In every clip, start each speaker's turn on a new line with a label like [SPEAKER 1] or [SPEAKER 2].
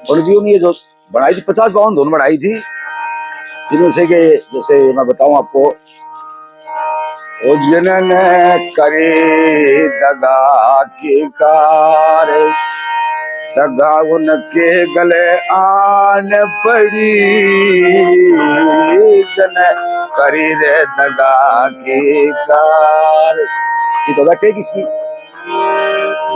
[SPEAKER 1] और जी ने ये जो बनाई थी 50-52 धुन बनाई थी, जिनमें से कि जैसे मैं बताऊं आपको, ओ जिनने करे दगा के कार, दगा उनके गले आन पड़ी, जन करी रे दगा के कार। ये तो बैठे किसकी,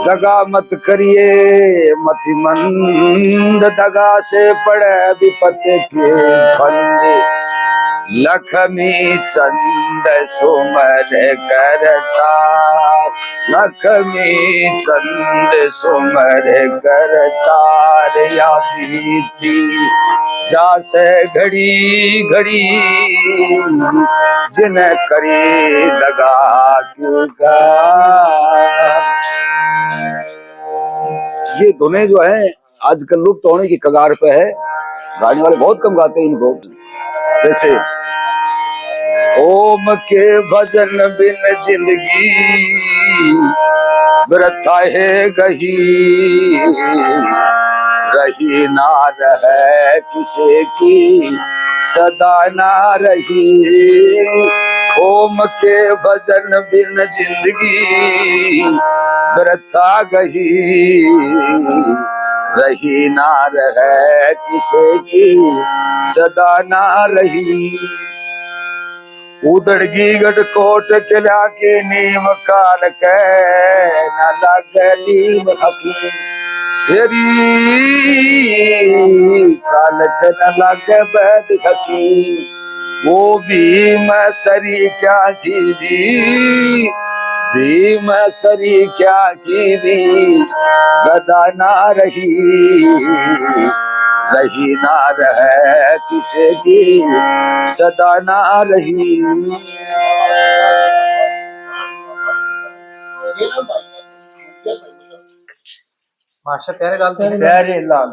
[SPEAKER 1] दगा मत करिए मति मंद, दगा से पड़े विपत के फंदे, लक्ष्मी चंद सुमर करता, लक्ष्मी चंद सुमर करतार, या बीती जासे घड़ी घड़ी, जिन करी दगा के कार। ये धुनें जो है आजकल लुप्त होने की कगार पे है, गाने वाले बहुत कम गाते हैं इनको। जैसे ओम के भजन बिन जिंदगी वृथा है गही, रही ना रहे किसी की सदा ना रही। ओम के भजन बिन जिंदगी वृथा गही, रही ना रहे किसी की सदा ना रही। उदड़गी गढ़कोट किला के नीम काल के, न लगे नीम हकीम तेरी, काल के न लगे बैद हकीम। वो भीम सरी क्या की भी, भीम सरी क्या की भी, गदा ना रही, रही ना रहे किसी की सदा ना रही।
[SPEAKER 2] मास्टर प्यारे लाल
[SPEAKER 1] प्यारे लाल